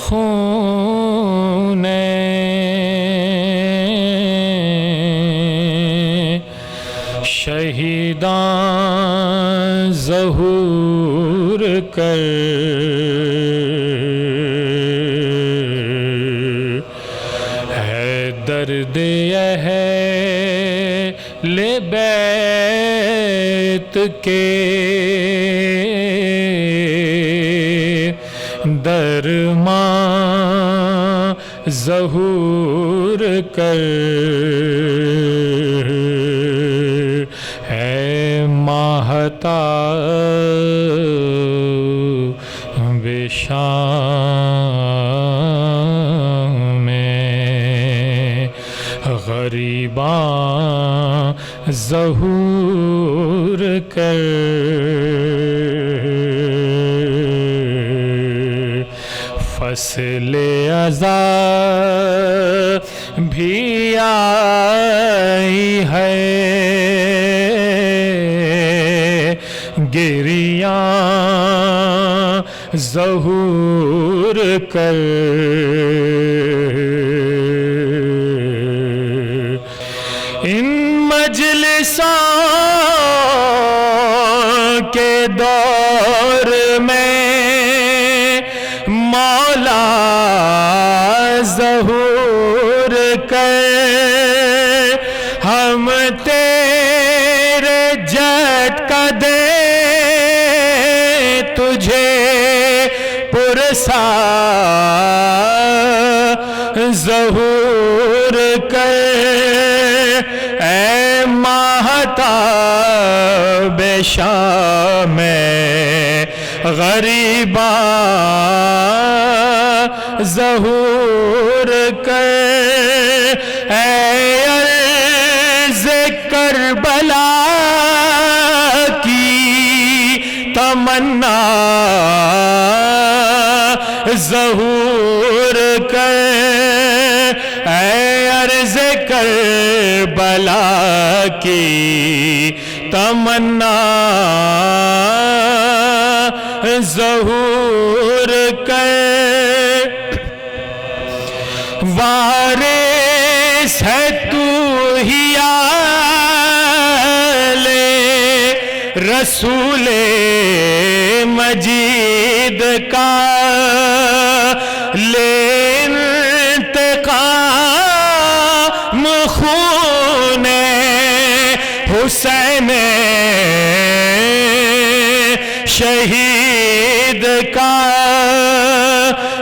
خون شہیداں ظہور کر ہے درد اہل بیت کے درماں ظہور کر ہے ماہتاب شام میں غریباں ظہور کر فصل ازاں بھی آئی ہے گریاں ظہور کر ان مجلسوں کے دور میں مولا ظہور کر ہم تیرے جھٹکا دیں تجھے پرسا ظہور کر اے ماہتاب شام میں غریباں ظہور کر اے عرض کربلا کی تمنا ظہور کر اے عرض کربلا کی تمنا ظہور کر وارث ہے تو ہی آل رسول مجید کا لے انتقام خون حسین شہید کا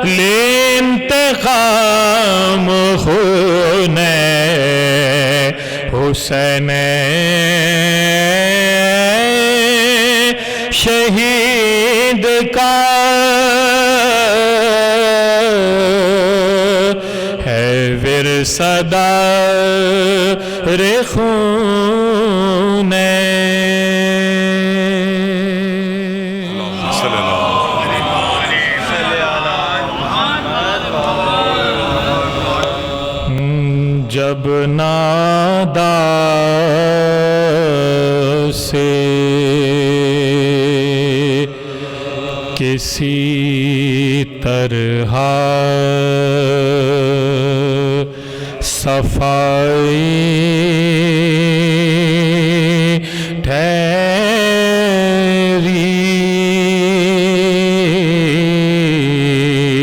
لے انتقام خون حسین شہید کا ہے ورثہ دار خون جب نادا سے کسی طرح صفائی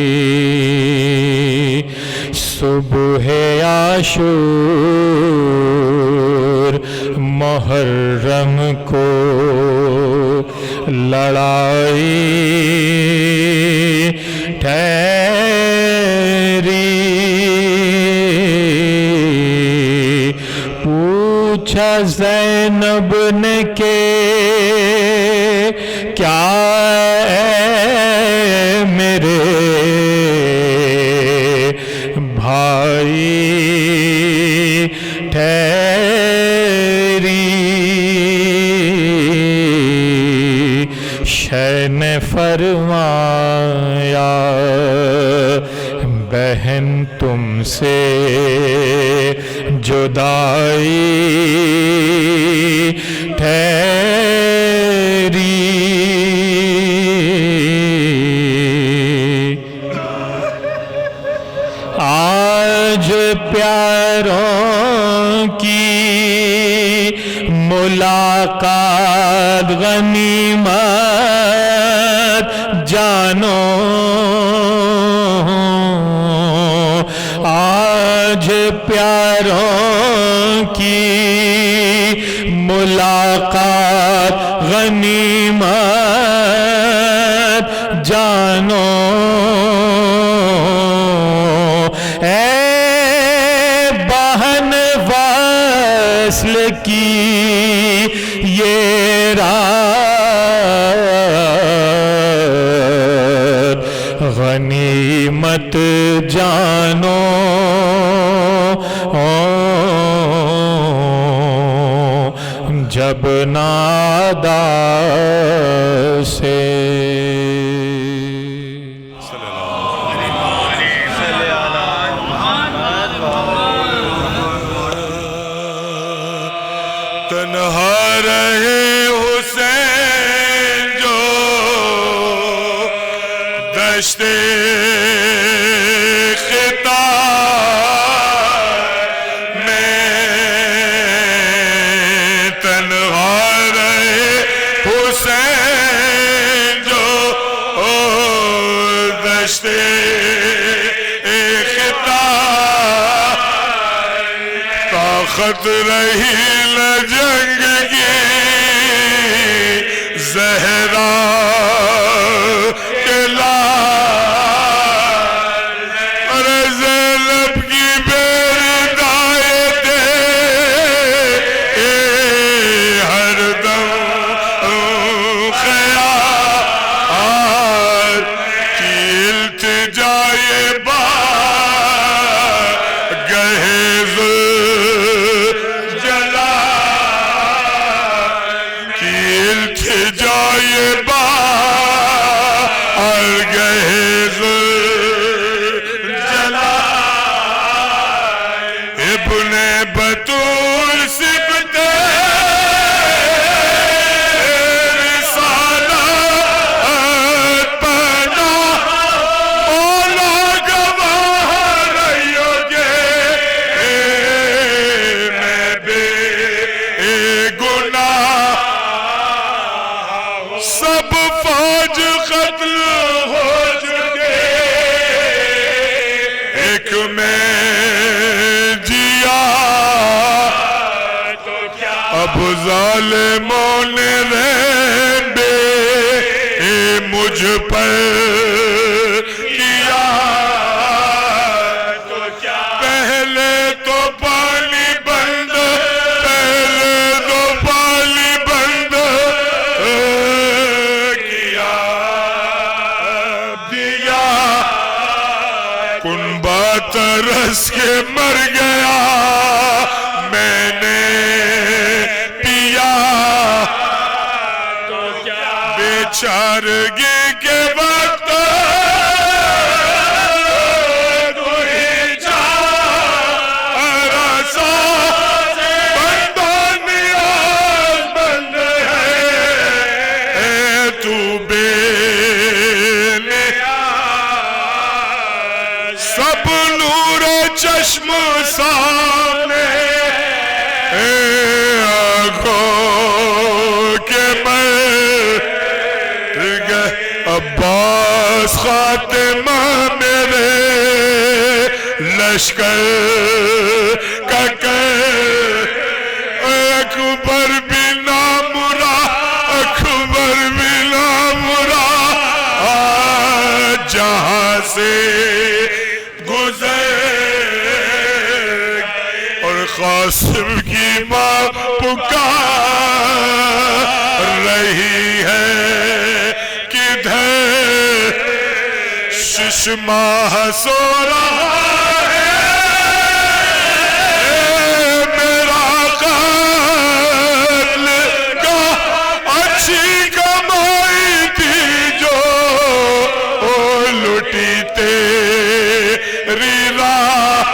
ٹھہری صبح عاشور محرم کو لڑائی ٹھہری پوچھا زینب نے کہ کیا میرے بھائی ٹھہری شہ نے فرمایا بہن تم سے جدائی ٹھہری پیاروں کی ملاقات غنیمت جانو، آج پیاروں کی ملاقات غنیمت جانو، اے بہن وصل کی یہ رات غنیمت جانو، جب نادا سے تنہا رہے حسین جو دشت خطاب میں، تنہا رہے حسین جو دشت خطاب، طاقت رہی جنگ کی زہرا کے لال، اور زینب کی بیردائے ہر دم خیال کی التجائے با گہز جائے با اور گہز جلا، ابن بطول سبت رسالت پنا، مولا گواہ رہیو گے میں بے گناہ، سب فوج قتل ہو چکے ایک میں جیا، اب ظالموں نے رہبے مجھ پر کیا، پہلے تو پانی بند، پہلے تو پانی بند کنبہ ترس کے مر گیا میں نے پیا، بیچارگی کے وقت کوئی چارہ سا بندہ نیاز مند ہے، تو بے سب نور چشم سامنے آنکھوں کے مر گئے، عباس خاتمہ میرے لشکر کا اکبر بنا مرا، اکبر بنا مرا، جہاں سے اور قاسم کی ماں پکار رہی ہے کدھر، 6 ماہ سو رہا ہے میرا قتل کا، اچھی کمائی تھی جو لٹی تیری راہ،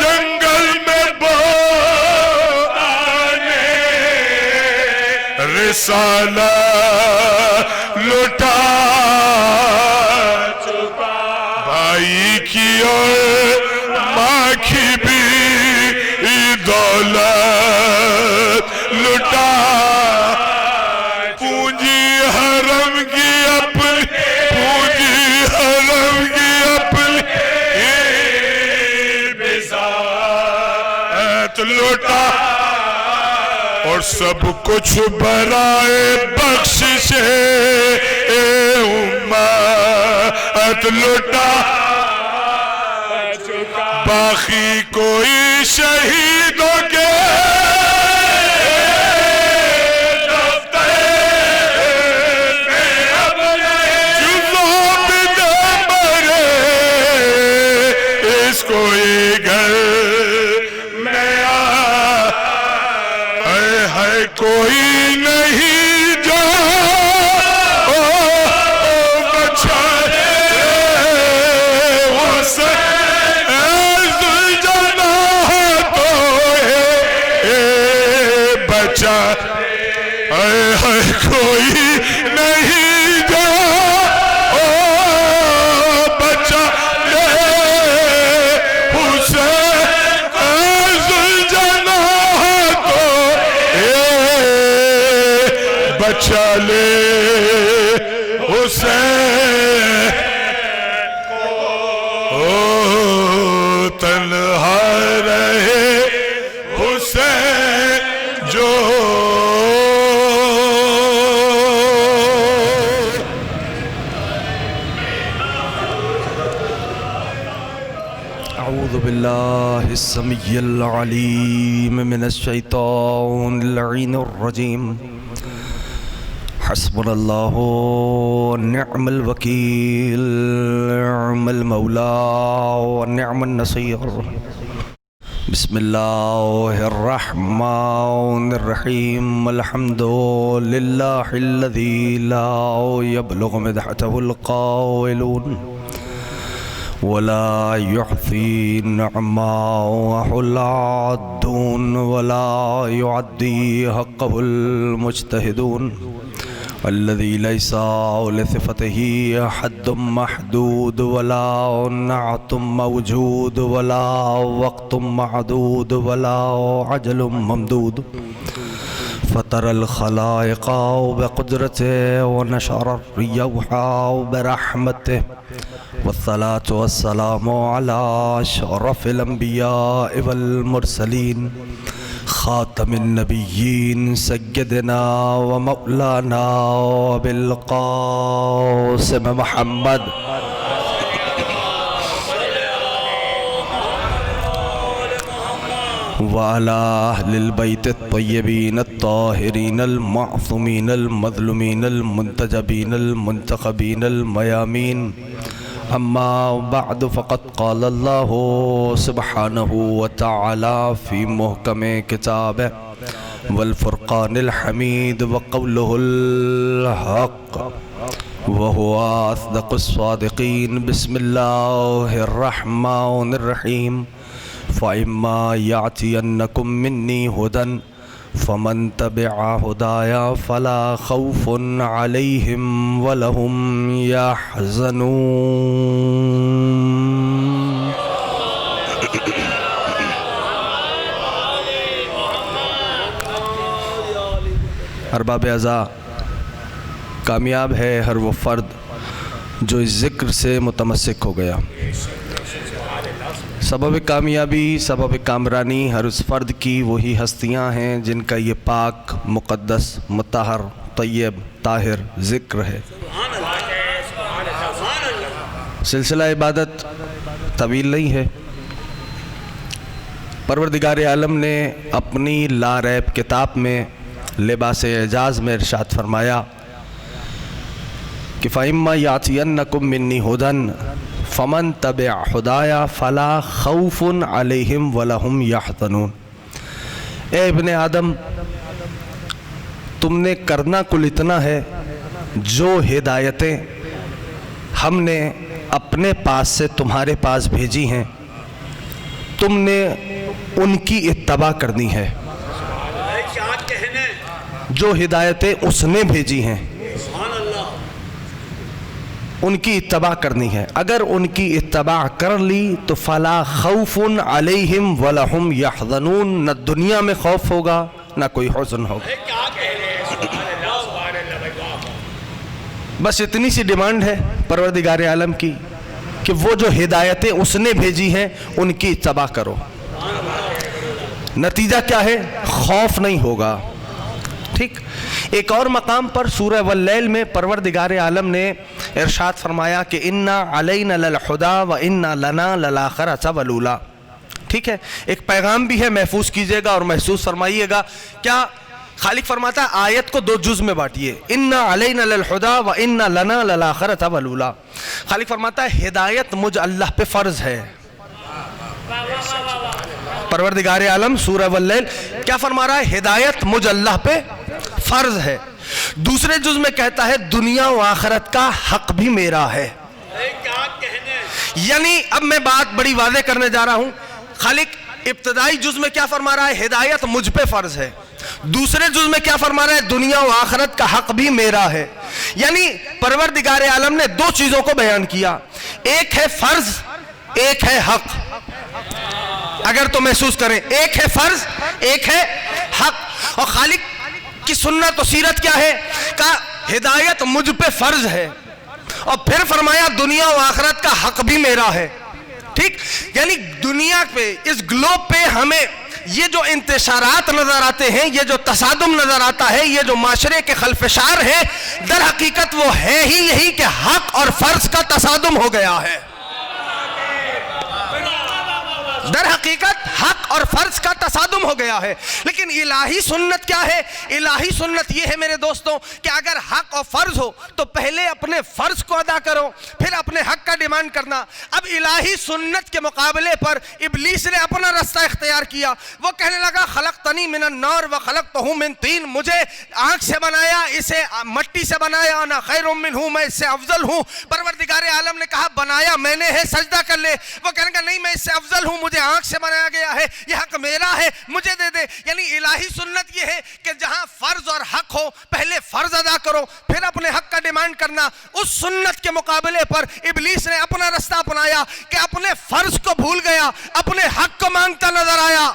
جنگل میں بونے رسالہ لٹا چکا، بھائی سب کچھ برائے بخشش امت لٹا باقی کوئی شہیدوں کے کوئی گھر میں ہے کوئی نہیں جو بچا اسے ذوالجلال تو بچا ہے کوئی نہیں جو بچا چلے حسین تنہا رہے حسین جو اعوذ باللہ السمیع العلیم من الشیطان اللعین الرجیم حسبنا اللہ ونعم الوکیل نعم المولا ونعم النصیر بسم اللہ الرحمن الرحیم الحمد للہ الذی لا يبلغ مدحته القائلون ولا يحصي نعماءه العادون ولا يعدي حقه المجتهدون الذي ليس لصفته حد محدود ولا نعت موجود ولا وقت معدود ولا عجل ممدود فطر الخلائق بقدرته ونشر الريوح برحمته والصلاة والسلام على شرف الأنبياء والمرسلين خاتم النبيين سيدنا ومولانا بالقاسم محمد وعلى أهل البيت الطيبين الطاهرين المعصومين المظلومين المنتجبين المنتخبين الميامين أما بعد فقد قال الله سبحانه وتعالى في محكم كتابه والفرقان الحميد وقوله الحق وهو أصدق الصادقين بسم الله الرحمن الرحيم فإما يأتينكم مني هدى فمن تبع هدايا فلا خوف عليهم ولا هم يحزنون ارباب اعضاء، کامیاب ہے ہر وہ فرد جو اس ذکر سے متمسک ہو گیا۔ سبب کامیابی، سبب کامرانی ہر اس فرد کی وہی ہستیاں ہیں جن کا یہ پاک، مقدس، مطہر، طیب، طاہر ذکر ہے۔ سلسلہ عبادت طویل نہیں ہے۔ پروردگار عالم نے اپنی لا ریب کتاب میں لباس اعجاز میں ارشاد فرمایا کہ فَإِمَّا يَأْتِيَنَّكُم مِّنِّي هُدًى فَمَن تَبِعَ هُدَايَا فَلَا خَوْفٌ عَلَيْهِمْ وَلَا هُمْ يَحْزَنُونَ۔ اے ابن آدم، تم نے کرنا کل اتنا ہے، جو ہدایتیں ہم نے اپنے پاس سے تمہارے پاس بھیجی ہیں تم نے ان کی اتباع کرنی ہے۔ جو ہدایتیں اس نے بھیجی ہیں ان کی اتباع کرنی ہے۔ اگر ان کی اتباع کر لی تو فلا خوف علیہم ولا ہم یحزنون، نہ دنیا میں خوف ہوگا نہ کوئی حزن ہوگا۔ بس اتنی سی ڈیمانڈ ہے پروردگار عالم کی کہ وہ جو ہدایتیں اس نے بھیجی ہیں ان کی اتباع کرو۔ نتیجہ کیا ہے؟ خوف نہیں ہوگا، ٹھیک. ایک اور مقام پر سورہ واللیل میں پروردگار عالم نے ارشاد فرمایا کہ انا علینا للہدی و انا لنا للآخرۃ والأولی. ٹھیک ہے, ایک پیغام بھی ہے, محفوظ کیجئے گا اور محسوس فرمائیے گا. کیا خالق فرماتا ہے آیت کو دو جز میں بانٹیے, انا علینا للہدی و انا لنا للآخرۃ والأولی. خالق فرماتا ہے ہدایت مجھ اللہ پہ فرض ہے. پروردگار عالم سورہ واللیل کیا فرما رہا ہے؟ ہدایت مجھ اللہ پہ فرض ہے. دوسرے جز میں کہتا ہے دنیا و آخرت کا حق بھی میرا ہے. یعنی اب میں بات بڑی واضح کرنے جا رہا ہوں. خالق ابتدائی جز میں کیا فرما رہا ہے؟ ہدایت مجھ پہ فرض ہے. دوسرے جز میں کیا فرما رہا ہے؟ دنیا و آخرت کا حق بھی میرا ہے. یعنی پروردگار عالم نے دو چیزوں کو بیان کیا, ایک ہے فرض, ایک ہے حق. اگر تو محسوس کریں, ایک ہے فرض, ایک ہے حق. اور خالق کی سنت و سیرت کیا ہے؟ کہ ہدایت مجھ پہ فرض ہے, اور پھر فرمایا دنیا و آخرت کا حق بھی میرا ہے. ٹھیک, یعنی دنیا پہ, اس گلوب پہ ہمیں یہ جو انتشارات نظر آتے ہیں, یہ جو تصادم نظر آتا ہے, یہ جو معاشرے کے خلفشار ہے, در حقیقت وہ ہے ہی یہی کہ حق اور فرض کا تصادم ہو گیا ہے. در حقیقت حق اور فرض کا تصادم ہو گیا ہے. لیکن الہی سنت کیا ہے؟ الہی سنت یہ ہے میرے دوستوں کہ اگر حق اور فرض ہو تو پہلے اپنے فرض کو ادا کرو, پھر اپنے حق کا ڈیمانڈ کرنا. اب الہی سنت کے مقابلے پر ابلیس نے اپنا رستہ اختیار کیا. وہ کہنے لگا خلقتنی من النار وخلقتہ من طین, مجھے آنکھ سے بنایا, اسے مٹی سے بنایا, انا خیر منہ, میں اس سے افضل ہوں. پروردگار عالم نے کہا بنایا میں نے ہے, سجدہ کر لے. وہ کہنے لگا نہیں میں اس سے افضل ہوں, مجھے آنکھ سے بنایا گیا ہے, یہ حق میرا ہے, مجھے دے دے. یعنی الہی سنت یہ ہے کہ جہاں فرض اور حق ہو پہلے فرض ادا کرو, پھر اپنے حق کا ڈیمانڈ کرنا. اس سنت کے مقابلے پر ابلیس نے اپنا رستہ اپنایا کہ اپنے فرض کو بھول گیا, اپنے حق کو مانگتا نظر آیا.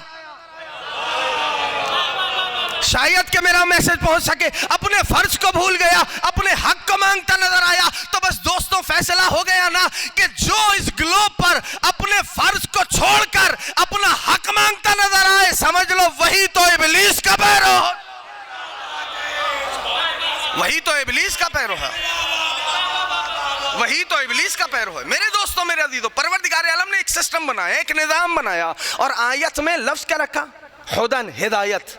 شاید کہ میرا میسج پہنچ سکے. اپنے فرض کو بھول گیا, اپنے حق کو مانگتا نظر آیا. تو بس دوستوں فیصلہ ہو گیا نا کہ جو اس گلوب پر اپنے فرض کو چھوڑ کر اپنا حق مانگتا نظر آئے, سمجھ لو وہی تو ابلیس کا پیرو, وہی تو ابلیس کا پیرو ہے, وہی تو ابلیس کا پیرو ہے. میرے دوستوں, میرے عزیزوں, پروردگار عالم نے ایک سسٹم بنایا, ایک نظام بنایا, اور آیت میں لفظ کیا رکھا؟ ہدن, ہدایت.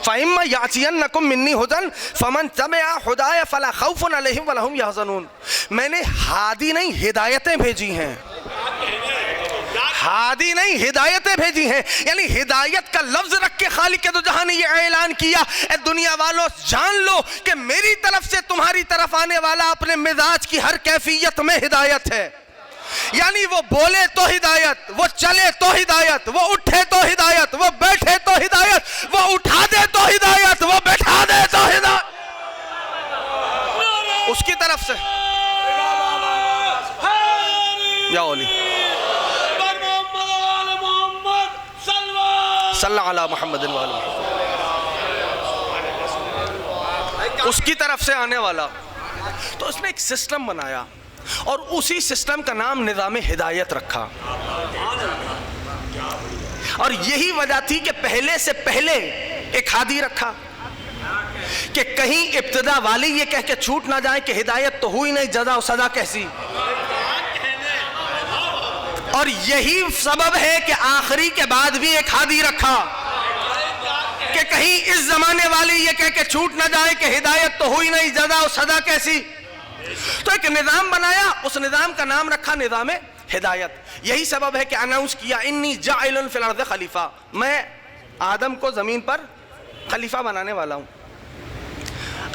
فَإِمَّا يَأْتِيَنَّكُم مِّنِّي هُدًى فَمَن تَبِعَ هُدَايَ فَلَا خَوْفٌ عَلَيْهِمْ وَلَا هُمْ يَحْزَنُونَ. میں نے ہادی نہیں ہدایتیں بھیجی ہیں, ہادی نہیں ہدایتیں بھیجی ہیں. یعنی ہدایت کا لفظ رکھ کے خالق کے دو جہاں نے یہ اعلان کیا, اے دنیا والوں جان لو کہ میری طرف سے تمہاری طرف آنے والا اپنے مزاج کی ہر کیفیت میں ہدایت ہے. یعنی وہ بولے تو ہدایت, وہ چلے تو ہدایت, وہ اٹھے تو ہدایت, وہ بیٹھے تو ہدایت, وہ اٹھا دے تو ہدایت, وہ بیٹھا دے تو ہدایت, اس کی طرف سے. یا اولی صلی اللہ علی محمد و آل محمد, اس کی طرف سے آنے والا. تو اس نے ایک سسٹم بنایا, اور اسی سسٹم کا نام نظام ہدایت رکھا. اور یہی وجہ تھی کہ پہلے سے پہلے ایک ہادی رکھا کہ کہیں ابتدا والی یہ کہہ کے چھوٹ نہ جائیں کہ ہدایت تو ہوئی نہیں, جزا و سزا کیسی. اور یہی سبب ہے کہ آخری کے بعد بھی ایک ہادی رکھا کہ کہیں اس زمانے والی یہ کہہ کے چھوٹ نہ جائے کہ ہدایت تو ہوئی نہیں, جزا و سزا کیسی. تو ایک نظام بنایا, اس نظام کا نام رکھا نظام ہدایت. یہی سبب ہے کہ اناؤنس کیا انی جاعل فی الارض خلیفہ, میں آدم کو زمین پر خلیفہ بنانے والا ہوں.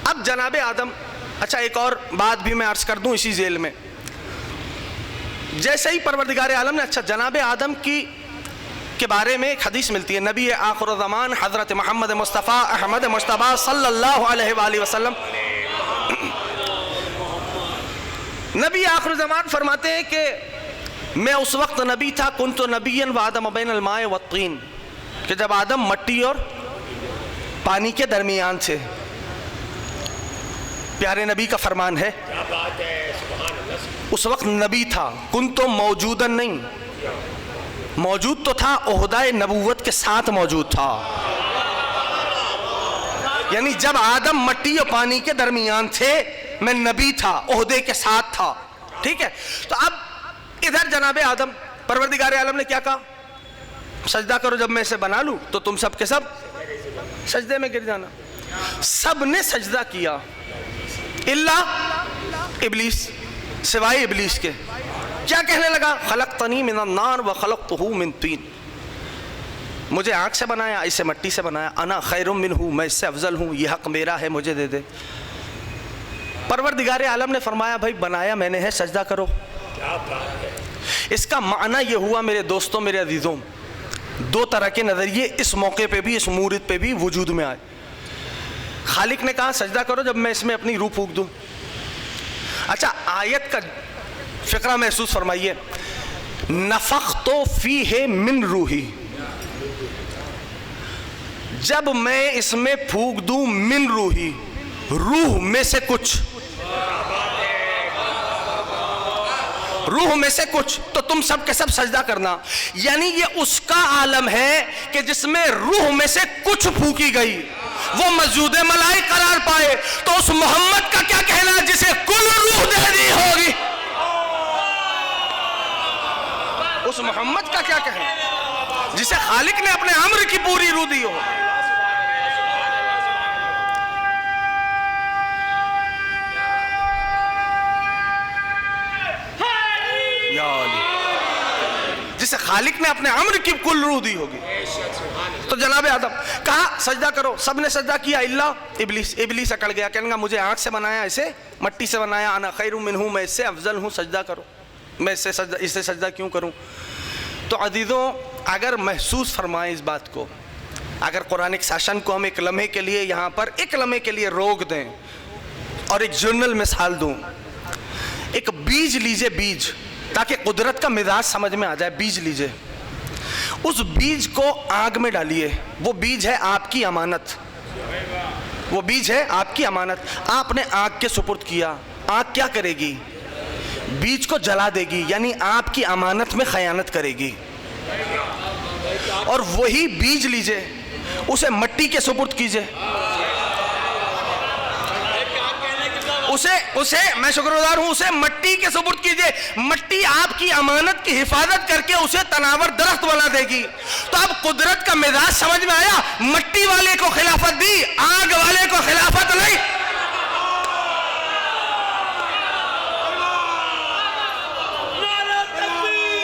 اب جناب آدم, اچھا ایک اور بات بھی میں عرض کر دوں اسی ذیل میں. جیسے ہی پروردگار عالم نے, اچھا جناب آدم کے بارے میں ایک حدیث ملتی ہے, نبی آخر الزمان حضرت محمد مصطفیٰ احمد مجتبیٰ صلی اللہ علیہ وآلہ وسلم, نبی آخر الزمان فرماتے ہیں کہ میں اس وقت نبی تھا, کنت نبیًا وآدم بین الماء والطین, کہ جب آدم مٹی اور پانی کے درمیان تھے. پیارے نبی کا فرمان ہے, اس وقت نبی تھا, کنت موجودا نہیں, موجود تو تھا, عہدۂ نبوت کے ساتھ موجود تھا. یعنی جب آدم مٹی اور پانی کے درمیان تھے میں نبی تھا، عہدے کے ساتھ تھا، ٹھیک ہے؟ تو اب ادھر جناب آدم پروردگار عالم نے کیا کہا؟ سجدہ کرو، جب میں اسے بنا لوں تو تم سب کے سب سجدے میں گر جانا۔ سب نے سجدہ کیا الا ابلیس، سوائے ابلیس کے۔ کیا کہنے لگا؟ خلقتنی من النار وخلقتہ من طین، مجھے آگ سے بنایا، اسے مٹی سے بنایا، انا خیر منہ، میں اس سے افضل ہوں، یہ حق میرا ہے، مجھے دے دے۔ پروردگار عالم نے فرمایا بھائی بنایا میں نے ہے، سجدہ کرو۔ اس کا معنی یہ ہوا میرے دوستوں، میرے عزیزوں، دو طرح کے نظریے اس موقع پہ بھی، اس مورد پہ بھی وجود میں آئے۔ خالق نے کہا سجدہ کرو جب میں اس میں اپنی روح پھونک دوں۔ اچھا آیت کا فقرہ محسوس فرمائیے، نفخت فیہ من روحی، جب میں اس میں پھونک دوں من روحی، روح میں سے کچھ، روح میں سے کچھ، تو تم سب کے سب سجدہ کرنا۔ یعنی یہ اس کا عالم ہے کہ جس میں روح میں سے کچھ پھونکی گئی، وہ مسجود ملائک قرار پائے۔ تو اس محمد کا کیا کہنا جسے کل روح دے دی ہوگی؟ اس محمد کا کیا کہنا جسے خالق نے اپنے امر کی پوری روح دی ہو؟ جسے خالق نے اپنے امر کی کل روح دی ہوگی۔ تو جناب آدم کہا سجدہ کرو، سب نے سجدہ کیا الا ابلیس۔ ابلیس اکڑ گیا، کہنے گا مجھے آنکھ سے بنایا، اسے مٹی سے بنایا، انا خیر منہ، میں اس سے افضل ہوں، سجدہ کرو، میں اس سے سجدہ کیوں کروں؟ تو عزیزوں اگر محسوس فرمائیں اس بات کو، اگر قرآنک سیشن کو ہم ایک لمحے کے لیے یہاں پر ایک لمحے کے لیے روک دیں اور ایک جنرل مثال دوں، ایک بیج لیجئے، بیج، تاکہ قدرت کا مزاج سمجھ میں آ جائے۔ بیج لیجئے، اس بیج کو آگ میں ڈالیے، وہ بیج ہے آپ کی امانت، وہ بیج ہے آپ کی امانت، آپ نے آگ کے سپرد کیا، آگ کیا کرے گی؟ بیج کو جلا دے گی، یعنی آپ کی امانت میں خیانت کرے گی۔ اور وہی بیج لیجئے، اسے مٹی کے سپرد کیجئے، اسے میں شکر گزار ہوں، اسے مٹی کے سپرد کیجئے، مٹی آپ کی امانت کی حفاظت کر کے اسے تناور درخت بنا دے گی۔ تو اب قدرت کا مزاج سمجھ میں آیا، مٹی والے کو خلافت دی، آگ والے کو خلافت نہیں۔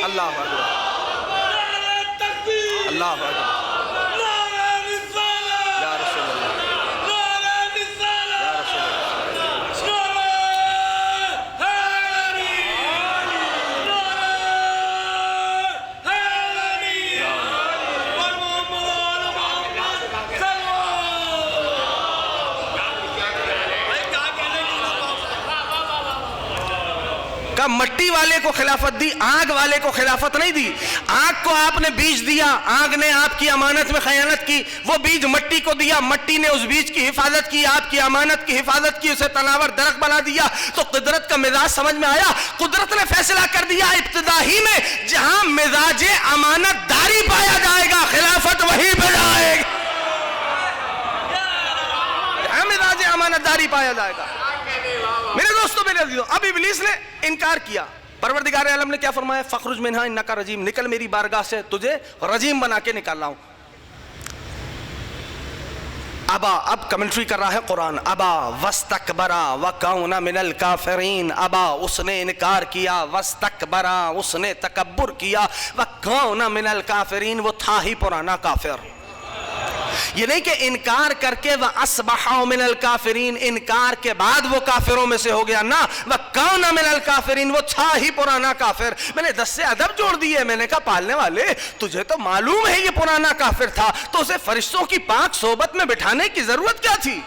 اللہ اکبر، اللہ اکبر، یا رسول اللہ، یا رسول اللہ۔ مٹی والے کو خلافت دی، آگ والے کو خلافت نہیں دی۔ آگ کو آپ نے بیج دیا، آگ نے آپ کی امانت میں خیانت کی، وہ بیج مٹی کو دیا، مٹی نے اس بیج کی حفاظت کی، آپ کی امانت کی حفاظت کی، اسے تناور درخت بنا دیا۔ تو قدرت کا مزاج سمجھ میں آیا، قدرت نے فیصلہ کر دیا ابتدا ہی میں، جہاں مزاج امانت داری پایا جائے گا خلافت وہیں پہ جائے گا، جہاں مزاج امانت داری پایا جائے گا۔ میرے دوستوں، میرے عزیزوں، اب ابلیس نے انکار کیا، پروردگار عالم نے کیا فرمایا؟ فخرج منہا انکا رجیم، نکل میری بارگاہ سے، تجھے رجیم بنا کے نکال رہا ہوں۔ ابا، اب کمنٹری کر رہا ہے قرآن، ابا واستکبرا وکان من الکافرین، ابا اس نے انکار کیا، واستکبرا اس نے تکبر کیا، وکان من الکافرین وہ تھا ہی پرانا کافر۔ یہ نہیں کہ انکار کر کے وَأَصْبَحَ مِنَ الْكَافِرِينَ، انکار کے بعد وہ کافروں میں سے ہو گیا، نہ وَكَانَ مِنَ الْكَافِرِينَ وہ تھا ہی پرانا کافر۔ میں نے 10 سے ادب جوڑ دیے، میں نے کہا پالنے والے تجھے تو معلوم ہے یہ پرانا کافر تھا، تو اسے فرشتوں کی پاک صحبت میں بٹھانے کی ضرورت کیا تھی؟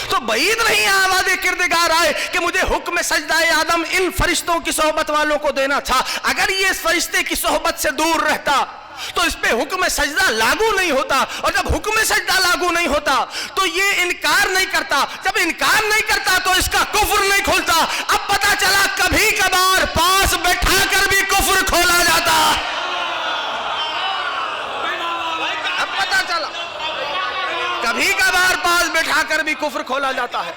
تو بعید نہیں آواز کردگار آئے کہ مجھے حکم سجدہ آدم ان فرشتوں کی صحبت والوں کو دینا تھا۔ اگر یہ اس فرشتے کی صحبت سے دور رہتا تو اس پہ حکم سجدہ لاگو نہیں ہوتا، اور جب حکم سجدہ لاگو نہیں ہوتا تو یہ انکار نہیں کرتا، جب انکار نہیں کرتا تو اس کا کفر نہیں کھولتا۔ اب پتا چلا کبھی کبھار پاس بیٹھا کر بھی کفر کھولا جاتا، اب پتا چلا کبھی کبھار آ کر بھی کفر کھولا جاتا ہے.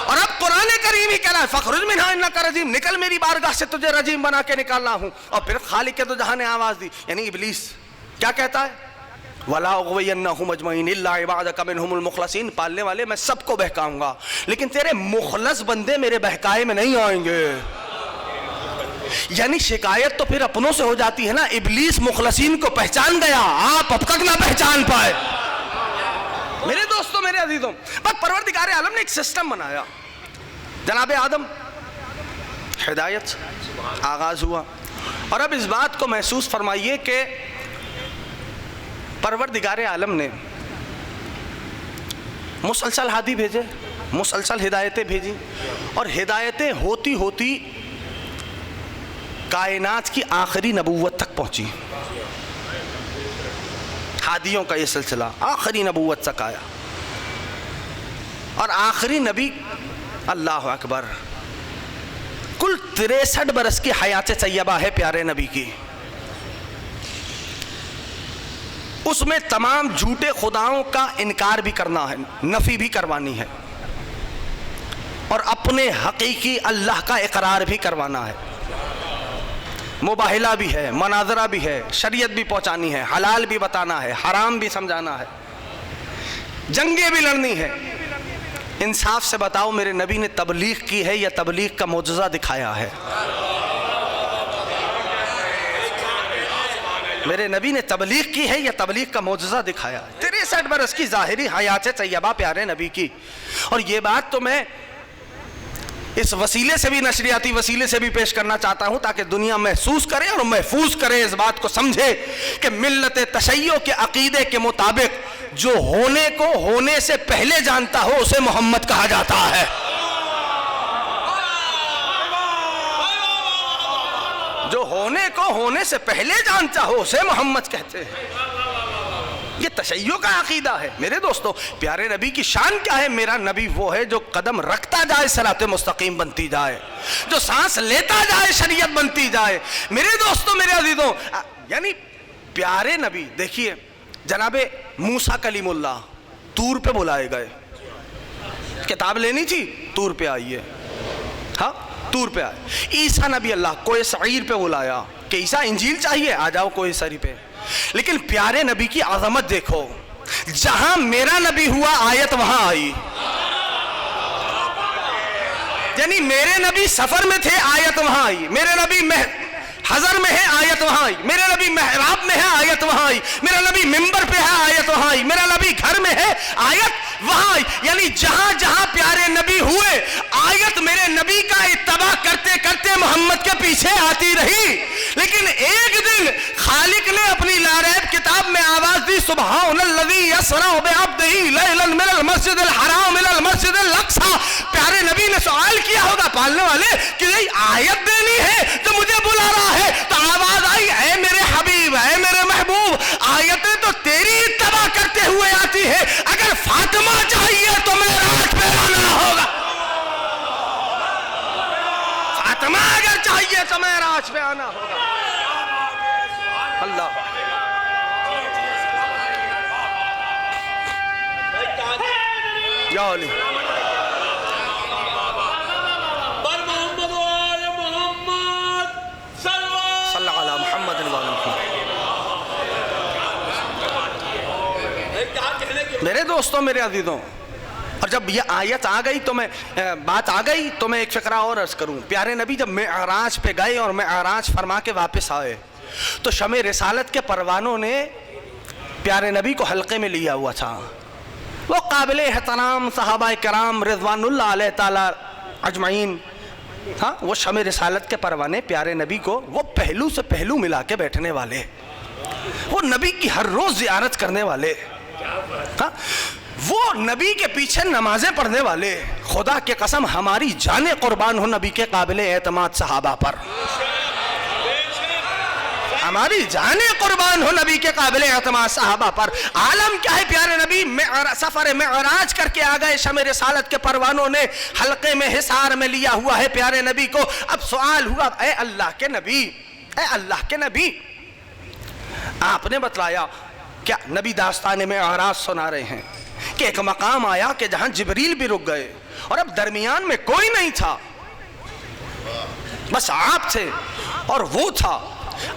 اور اب قرآن کریم ہی کہہ رہا ہے فخرج منہا انک رجیم، نکل میری بارگاہ سے تجھے رجیم بنا کے نکالنا ہوں. اور پھر خالق دو جہاں نے آواز دی، یعنی ابلیس کیا کہتا ہے؟ وَلَا أُغْوِيَنَّهُمْ أَجْمَعِينَ إِلَّا عِبَادَكَ مِنْهُمُ الْمُخْلَصِينَ. پالنے والے میں سب کو بہکاؤں گا لیکن تیرے مخلص بندے میرے بہکائے میں نہیں آئیں گے. یعنی شکایت تو پھر اپنوں سے ہو جاتی ہے نا. ابلیس مخلصین کو پہچان گیا، آپ اب تک نہ پہچان پائے. میرے دوستوں میرے عزیزوں، پر پروردگار عالم نے ایک سسٹم بنایا. جناب آدم ہدایت آغاز ہوا، اور اب اس بات کو محسوس فرمائیے کہ پروردگار عالم نے مسلسل ہادی بھیجے، مسلسل ہدایتیں بھیجی، اور ہدایتیں ہوتی ہوتی کائنات کی آخری نبوت تک پہنچی. ہادیوں کا یہ سلسلہ آخری نبوت تک آیا، اور آخری نبی اللہ اکبر کل 63 برس کی حیات طیبہ ہے پیارے نبی کی. اس میں تمام جھوٹے خداؤں کا انکار بھی کرنا ہے، نفی بھی کروانی ہے، اور اپنے حقیقی اللہ کا اقرار بھی کروانا ہے. مباہلہ بھی ہے، مناظرہ بھی ہے، شریعت بھی پہنچانی ہے، حلال بھی بتانا ہے، حرام بھی سمجھانا ہے، جنگیں بھی لڑنی ہے. انصاف سے بتاؤ میرے نبی نے تبلیغ کی ہے یا تبلیغ کا معجزہ دکھایا ہے؟ میرے نبی نے تبلیغ کی ہے یا تبلیغ کا معجزہ دکھایا ہے؟ 63 برس کی ظاہری حیات طیبہ پیارے نبی کی. اور یہ بات تو میں اس وسیلے سے بھی، نشریاتی وسیلے سے بھی پیش کرنا چاہتا ہوں تاکہ دنیا محسوس کرے اور محفوظ کرے، اس بات کو سمجھے کہ ملت تشیع کے عقیدے کے مطابق جو ہونے کو ہونے سے پہلے جانتا ہو اسے محمد کہا جاتا ہے. جو ہونے کو ہونے سے پہلے جانتا ہو اسے محمد کہتے ہیں. یہ تشیع کا عقیدہ ہے. میرے دوستو پیارے نبی کی شان کیا ہے؟ میرا نبی وہ ہے جو قدم رکھتا جائے صراط مستقیم بنتی جائے، جو سانس لیتا جائے شریعت بنتی جائے. میرے دوستو میرے عزیزوں، یعنی پیارے نبی دیکھیے، جناب موسیٰ کلیم اللہ طور پہ بلائے گئے، کتاب لینی تھی طور پہ آئیے، ہاں طور پہ آئے. عیسیٰ نبی اللہ کوہ سعیر پہ بلایا کہ عیسیٰ انجیل چاہیے، آ جاؤ کوہ سعیر پہ. لیکن پیارے نبی کی عظمت دیکھو، جہاں میرا نبی ہوا آیت وہاں آئی. یعنی میرے نبی سفر میں تھے، آیت وہاں آئی. میرے نبی حضر میں ہے، آیت وہاں آئی. میرے نبی محراب میں ہے، آیت وہاں آئی. میرا نبی منبر پہ ہے، آیت وہاں آئی. میرا نبی گھر میں ہے، آیت وہاں آئی. یعنی جہاں جہاں پیارے نبی ہوئے آیت میرے نبی کا اتباع کرتے کرتے محمد کے پیچھے آتی رہی. لیکن ایک دن خالق نے اپنی لاریب کتاب میں آواز دی، سبحان الذی یسرا بعبدہ لیلا من المسجد الحرام الى المسجد الاقصی. پیارے نبی نے سوال کیا ہوگا پالنے والے کہ یہ آیت دینی ہے تو مجھے بلا رہا ہے، تو آواز آئی، اے میرے حبیب، اے میرے محبوب، آیتیں تو تیری اتباع کرتے ہوئے آتی ہے. اگر فاطمہ چاہیے تو معراج پہ آنا ہوگا. فاطمہ اگر چاہیے تو معراج پہ آنا ہوگا. اللہ یا علی صلی اللہ علیہ محمد میرے دوستوں میرے عزیزوں. اور جب یہ آیت آ گئی تو میں بات آ گئی تو میں ایک فقرہ اور عرض کروں. پیارے نبی جب معراج پہ گئے اور معراج فرما کے واپس آئے تو شمع رسالت کے پروانوں نے پیارے نبی کو حلقے میں لیا ہوا تھا. وہ قابل احترام صحابہ کرام رضوان اللہ علیہ تعالی اجمعین، ہاں وہ شمع رسالت کے پروانے پیارے نبی کو وہ پہلو سے پہلو ملا کے بیٹھنے والے، وہ نبی کی ہر روز زیارت کرنے والے، ہاں وہ نبی کے پیچھے نمازیں پڑھنے والے. خدا کے قسم ہماری جانیں قربان ہو نبی کے قابل اعتماد صحابہ پر، ہماری جانیں قربان ہو نبی کے قابل اعتماد صحابہ پر. عالم کیا ہے؟ پیارے نبی سفر معراج کر کے آ گئے، شمع رسالت کے پروانوں نے حلقے میں حصار میں لیا ہوا ہے پیارے نبی کو. اب سوال ہوا، اے اللہ کے نبی، اے اللہ کے نبی، آپ نے بتلایا کیا نبی داستان معراج سنا رہے ہیں، کہ ایک مقام آیا کہ جہاں جبریل بھی رک گئے اور اب درمیان میں کوئی نہیں تھا، بس آپ تھے اور وہ تھا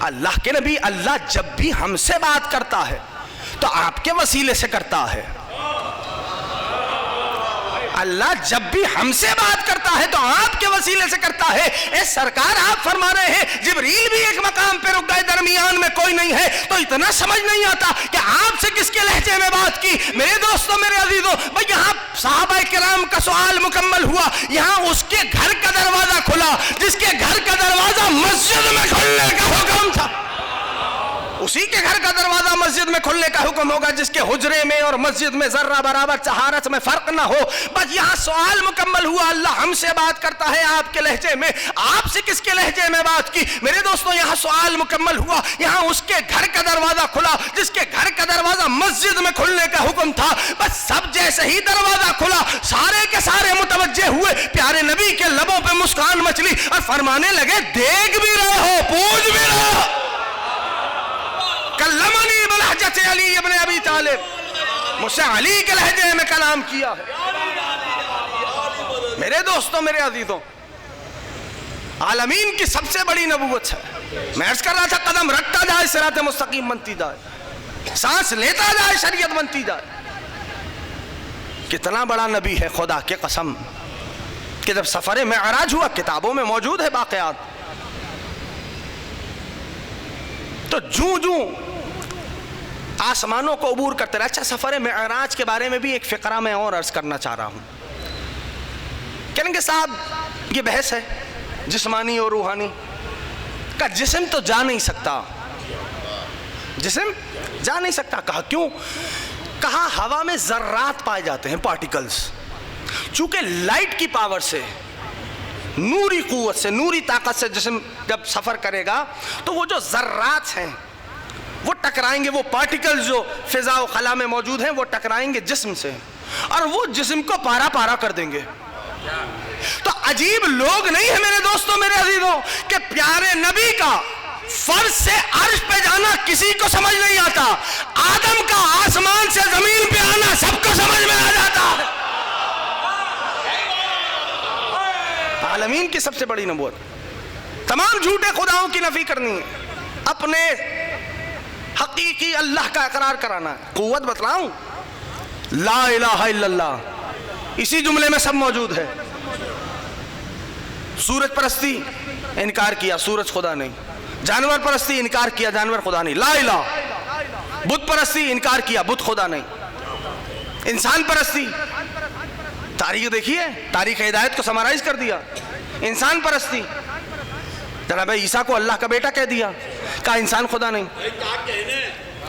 اللہ کے نبی۔ اللہ جب بھی ہم سے بات کرتا ہے تو آپ کے وسیلے سے کرتا ہے، اللہ جب بھی ہم سے بات کرتا ہے تو آپ کے وسیلے سے کرتا ہے۔ اے سرکار آپ فرما رہے ہیں جبریل بھی ایک مقام پہ رک گئے، درمیان میں کوئی نہیں ہے، تو اتنا سمجھ نہیں آتا کہ آپ سے کس کے لہجے میں بات کی؟ میرے دوستوں، میرے عزیزوں، بھئی یہاں صحابہ کرام کا سوال مکمل ہوا، یہاں اس کے گھر کا دروازہ کھلا جس کے گھر کا دروازہ مسجد میں کھلنے کا حکم تھا۔ اسی کے گھر کا دروازہ مسجد میں کھلنے کا حکم ہوگا جس کے حجرے میں اور مسجد میں ذرہ برابر طہارت میں فرق نہ ہو۔ بس یہاں سوال مکمل ہوا، اللہ ہم سے بات کرتا ہے آپ کے لہجے میں، آپ سے کس کے لہجے میں بات کی؟ میرے دوستوں یہاں سوال مکمل ہوا، یہاں اس کے گھر کا دروازہ کھلا جس کے گھر کا دروازہ مسجد میں کھلنے کا حکم تھا۔ بس سب جیسے ہی دروازہ کھلا سارے کے سارے متوجہ ہوئے، پیارے نبی کے لبوں پہ مسکان مچلی اور فرمانے لگے دیکھ بھی رہے ہو، پوچھ بھی رہے ہو، کلمنی بلہجت علی ابن ابی طالب، مجھ سے علی کے لہجے میں کلام کیا ہے۔ میرے دوستوں، میرے عزیزوں، عالمین کی سب سے بڑی نبوت ہے۔ میں عرض کر رہا تھا قدم رکھتا جائے صراط مستقیم بنتی جائے، سانس لیتا جائے شریعت بنتی جائے۔ کتنا بڑا نبی ہے خدا کی قسم کہ جب سفر معراج ہوا، کتابوں میں موجود ہے واقعات، تو جوں آسمانوں کو عبور کرتے رہے۔ اچھا، سفر معراج کے بارے میں بھی ایک فقرہ میں اور عرض کرنا چاہ رہا ہوں۔ کہیں گے صاحب یہ بحث ہے جسمانی اور روحانی کا، جسم تو جا نہیں سکتا، جسم جا نہیں سکتا۔ کہا کیوں؟ کہا ہوا میں ذرات پائے جاتے ہیں، پارٹیکلز، چونکہ لائٹ کی پاور سے، نوری قوت سے، نوری طاقت سے جسم جب سفر کرے گا تو وہ جو ذرات ہیں وہ ٹکرائیں گے، وہ پارٹیکلز جو فضا و خلا میں موجود ہیں وہ ٹکرائیں گے جسم سے اور وہ جسم کو پارا پارا کر دیں گے۔ تو عجیب لوگ نہیں ہیں میرے دوستوں، میرے عزیزوں، کہ پیارے نبی کا فرش سے عرش پہ جانا کسی کو سمجھ نہیں آتا، آدم کا آسمان سے زمین پہ آنا سب کو سمجھ میں آ جاتا ہے۔ عالمین کی سب سے بڑی نبوت، تمام جھوٹے خداؤں کی نفی کرنی ہے، اپنے حقیقی اللہ کا اقرار کرانا ہے۔ قوت بتلاؤں، لا الہ الا اللہ اسی جملے میں سب موجود ہے۔ سورج پرستی انکار کیا، سورج خدا نہیں۔ جانور پرستی انکار کیا، جانور خدا نہیں۔ لا الہ۔ بت پرستی انکار کیا، بت خدا نہیں۔ انسان پرستی، تاریخ دیکھیے، تاریخ ہدایت کو سمرائز کر دیا۔ انسان پرستی، جناب عیسیٰ کو اللہ کا بیٹا کہہ دیا، کہا انسان خدا نہیں۔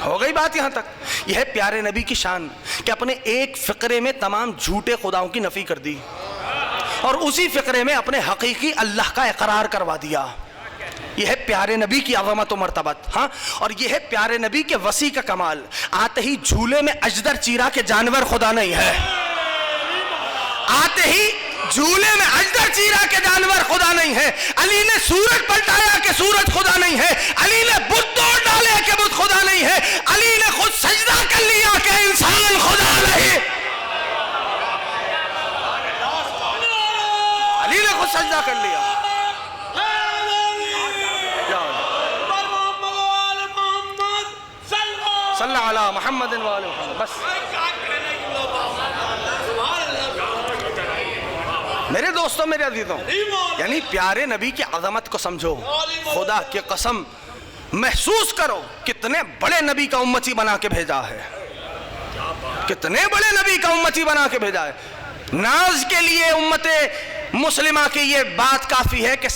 ہو گئی بات یہاں تک۔ یہ ہے پیارے نبی کی شان کہ اپنے ایک فقرے میں تمام جھوٹے خداؤں کی نفی کر دی اور اسی فقرے میں اپنے حقیقی اللہ کا اقرار کروا دیا۔ یہ ہے پیارے نبی کی عظمت و مرتبت۔ ہاں، اور یہ ہے پیارے نبی کے وسیع کا کمال۔ آتے ہی جھولے میں اجدر چیرا کہ جانور خدا نہیں ہے، آتے ہی جھولے میں اجدر چیرا کہ جانور خدا نہیں ہے۔ علی نے سورج پلٹایا کہ سورج خدا نہیں ہے، علی نے بت توڑ ڈالے کہ بت خدا نہیں ہے، علی نے خود سجدہ کر لیا کہ انسان خدا نہیں۔ علی نے خود سجدہ کر لیا۔ صلی اللہ علی محمد و آل محمد۔ بس میرے دوستوں، میرے عزیزوں، یعنی پیارے نبی کی عظمت کو سمجھو، خدا کی قسم محسوس کرو کتنے بڑے نبی کا امتی بنا کے بھیجا ہے، کتنے بڑے نبی کا امتی بنا کے بھیجا ہے۔ ناز کے لیے امت مسلمہ کی یہ بات کافی ہے کہ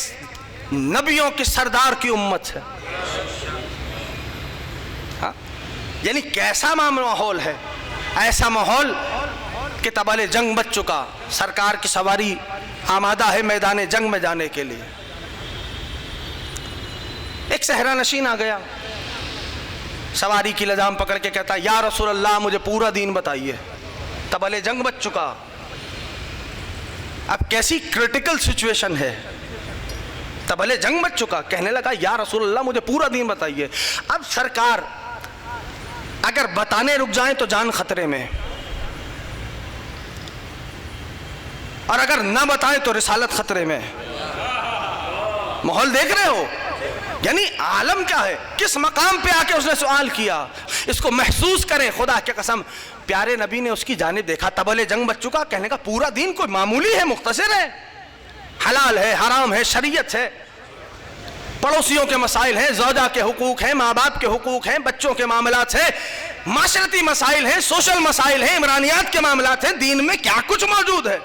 نبیوں کی سردار کی امت ہے۔ ہاں، یعنی کیسا ماحول ہے، ایسا ماحول کہ تبل جنگ بچ چکا، سرکار کی سواری آمادہ ہے میدان جنگ میں جانے کے لیے۔ ایک صحرا نشین آ گیا، سواری کی لجام پکڑ کے کہتا یا رسول اللہ مجھے پورا دین بتائیے، تبل جنگ بچ چکا۔ اب کیسی کرٹیکل سچویشن ہے، تبل جنگ بچ چکا، کہنے لگا یا رسول اللہ مجھے پورا دین بتائیے۔ اب سرکار اگر بتانے رک جائیں تو جان خطرے میں، اور اگر نہ بتائیں تو رسالت خطرے میں. ماحول دیکھ رہے ہو؟ یعنی عالم کیا ہے, کس مقام پہ آ کے اس نے سوال کیا, اس کو محسوس کریں. خدا کی قسم پیارے نبی نے اس کی جانب دیکھا, تبل جنگ بچ چکا, کہنے کا پورا دین کوئی معمولی ہے, مختصر ہے, حلال ہے, حرام ہے, شریعت ہے, پڑوسیوں کے مسائل ہیں, زوجہ کے حقوق ہیں, ماں باپ کے حقوق ہیں, بچوں کے معاملات ہیں, معاشرتی مسائل ہیں, سوشل مسائل ہیں, عمرانیات کے معاملات ہیں, دین میں کیا کچھ موجود ہے.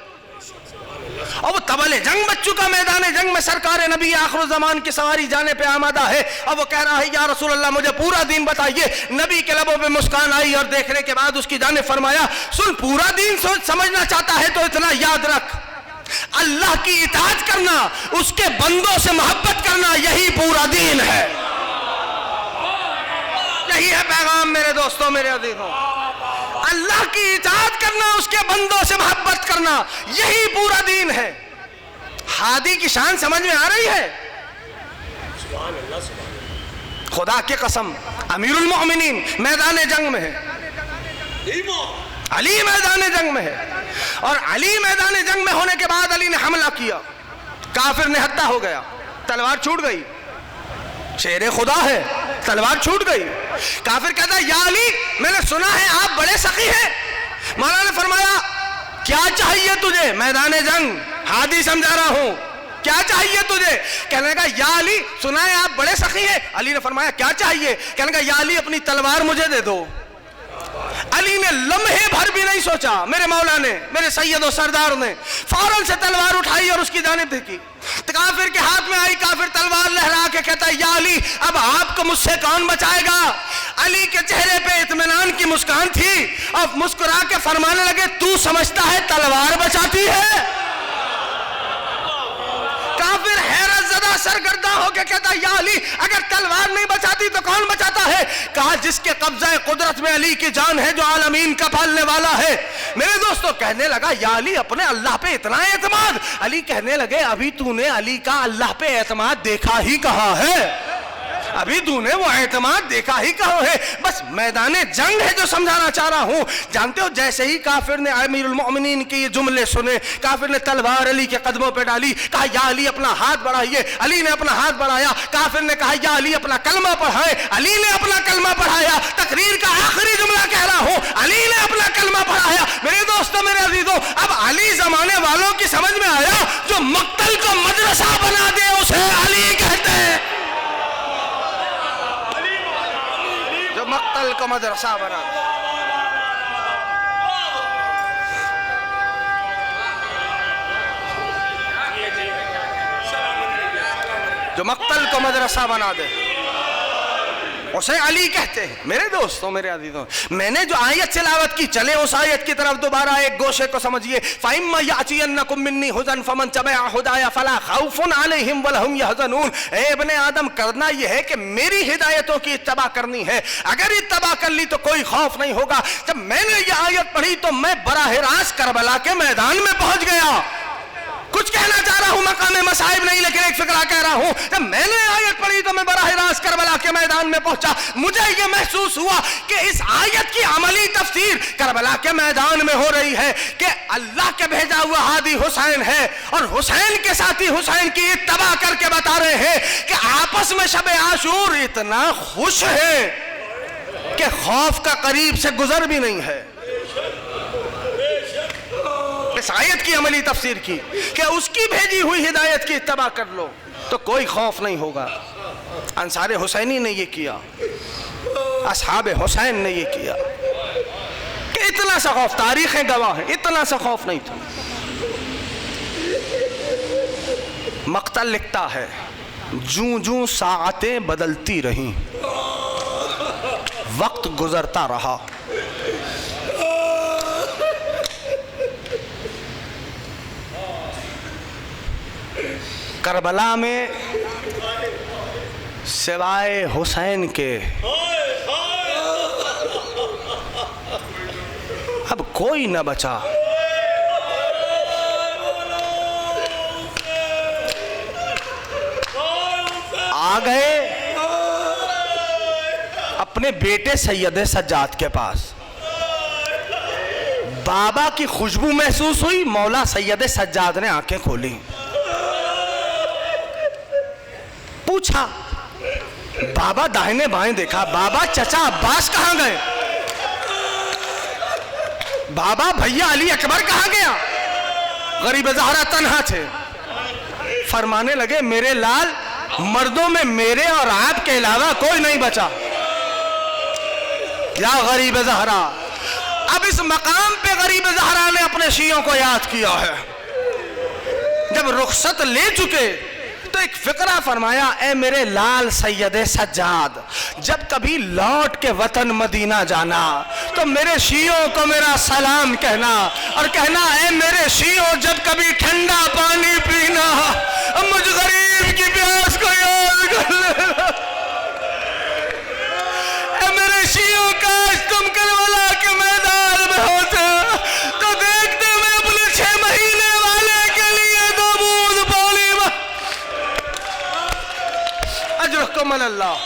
اور وہ تبل جنگ بچ چکا, میدان جنگ میں سرکار نبی آخر الزمان کی سواری جانے پہ آمادہ ہے. اب وہ کہہ رہا ہے یا رسول اللہ مجھے پورا دین بتائیے. نبی کے لبوں پہ مسکان آئی اور دیکھنے کے بعد اس کی جانب فرمایا, سن پورا دین سمجھنا چاہتا ہے تو اتنا یاد رکھ, اللہ کی اطاعت کرنا, اس کے بندوں سے محبت کرنا, یہی پورا دین ہے. یہی ہے پیغام میرے دوستوں, میرے عزیزوں. اللہ کی اطاعت کرنا, اس کے بندوں سے محبت کرنا, یہی پورا دین ہے. ہادی کی شان سمجھ میں آ رہی ہے؟ خدا کی قسم امیر المؤمنین میدان جنگ میں ہے, علی میدان جنگ میں ہے, اور علی میدان جنگ میں ہونے کے بعد علی نے حملہ کیا, کافر نہتہ ہو گیا, تلوار چھوٹ گئی. شیر خدا ہے, تلوار چھوٹ گئی. کافر کہتا ہے یا علی میں نے سنا ہے آپ بڑے سخی ہیں. مولا نے فرمایا کیا چاہیے تجھے؟ میدان جنگ, ہادی سمجھا رہا ہوں, کیا چاہیے تجھے؟ کہنے لگا یا علی سنا ہے آپ بڑے سخی ہیں. علی نے فرمایا کیا چاہیے؟ کہنے لگا یا علی اپنی تلوار مجھے دے دو. علی نے لمحے بھر بھی نہیں سوچا, میرے مولا نے, میرے سید و سردار نے فوراً سے تلوار اٹھائی اور اس کی جانب دیکھی. کافر کے ہاتھ میں آئی, کافر تلوار لہرا کے کہتا ہے یا علی اب آپ کو مجھ سے کون بچائے گا؟ علی کے چہرے پہ اطمینان کی مسکان تھی, اب مسکرا کے فرمانے لگے تو سمجھتا ہے تلوار بچاتی ہے؟ کافر حیرت زدہ سرگرداں ہو کے کہتا یا علی اگر تلوار نہیں بچاتی تو کون بچاتا ہے؟ کہا جس کے قبضہ قدرت میں علی کی جان ہے, جو عالمین کا پالنے والا ہے. میرے دوستو کہنے لگا یا علی اپنے اللہ پہ اتنا اعتماد. علی کہنے لگے ابھی تو نے علی کا اللہ پہ اعتماد دیکھا ہی کہاں ہے, ابھی تو نے وہ اعتماد دیکھا ہی کہاں ہے. بس میدان جنگ ہے جو سمجھانا چاہ رہا ہوں. جانتے ہو جیسے ہی کافر نے امیر المؤمنین کے یہ جملے سنے, کافر نے تلوار علی کے قدموں پہ ڈالی, کہا یا علی اپنا ہاتھ بڑھائیے. علی نے اپنا ہاتھ بڑھایا. کافر نے کہا یا علی اپنا کلمہ پڑھائے. علی نے اپنا کلمہ پڑھایا. تقریر کا آخری جملہ کہہ رہا ہوں, علی نے اپنا کلمہ پڑھایا. میرے دوستوں, میرے عزیزوں, اب علی زمانے والوں کی سمجھ میں آیا جو مقتل کو مدرسہ بنا دے اسے علی کہتے ہیں, مقتل کو مدرسہ بنا. جو مقتل کو مدرسہ بنا دے اسے علی کہتے ہیں. میرے دوستوں, میرے عزیزوں, میں نے جو آیت تلاوت کی, چلے اس آیت کی طرف دوبارہ ایک گوشے کو سمجھیے. فَإِمَّا يَأْتِيَنَّكُم مِّنِّي هُدًى فَمَن تَبِعَ هُدَايَ فَلَا خَوْفٌ عَلَيْهِمْ وَلَا هُمْ يَحْزَنُونَ. اے ابن آدم کرنا یہ ہے کہ میری ہدایتوں کی اتباع کرنی ہے. اگر اتباع کر لی تو کوئی خوف نہیں ہوگا. جب میں نے یہ آیت پڑھی تو میں براہ راست کربلا کے میدان میں پہنچ گیا. کچھ کہنا چاہ رہا ہوں, مقام مصائب نہیں, لیکن ایک فکرہ کہہ رہا ہوں. جب میں نے آیت پڑھی تو میں براہ راست کربلا کے میدان میں پہنچا. مجھے یہ محسوس ہوا کہ اس آیت کی عملی تفسیر کربلا کے میدان میں ہو رہی ہے کہ اللہ کے بھیجا ہوا ہادی حسین ہے, اور حسین کے ساتھی حسین کی اتباع کر کے بتا رہے ہیں کہ آپس میں شب عاشور اتنا خوش ہے کہ خوف کا قریب سے گزر بھی نہیں ہے. اس آیت کی عملی تفسیر کی کہ اس کی بھیجی ہوئی ہدایت کی اتباع کر لو تو کوئی خوف نہیں ہوگا. انصار حسینی نے یہ کیا, اصحاب حسین نے یہ کیا کہ اتنا سا خوف, تاریخیں گواہ ہیں, اتنا سا خوف نہیں تھا. مقتل لکھتا ہے جوں جوں ساعتیں بدلتی رہیں, وقت گزرتا رہا, کربلا میں سوائے حسین کے اب کوئی نہ بچا. آ گئے اپنے بیٹے سید سجاد کے پاس, بابا کی خوشبو محسوس ہوئی. مولا سید سجاد نے آنکھیں کھولی, پوچھا, بابا داہنے بائیں دیکھا, بابا چچا عباس کہاں گئے؟ بابا بھیا علی اکبر کہاں گیا؟ غریب زہرا تنہا تھے. فرمانے لگے میرے لال, مردوں میں میرے اور آپ کے علاوہ کوئی نہیں بچا. یا غریب زہرا, اب اس مقام پہ غریب زہرا نے اپنے شیعوں کو یاد کیا ہے. جب رخصت لے چکے تو ایک فقرہ فرمایا, اے میرے لال سید سجاد, جب کبھی لوٹ کے وطن مدینہ جانا تو میرے شیعوں کو میرا سلام کہنا, اور کہنا اے میرے شیعوں جب کبھی ٹھنڈا پانی پینا مجھ غریب کی پیاس کو یاد کر لینا. اے میرے شیعوں کاش تم کربلا کے میدان میں ہوتے تو دیکھتے میں اپنے 6 مہینے والے کے لیے 2 بوند پانی میں. اجرکم اللہ,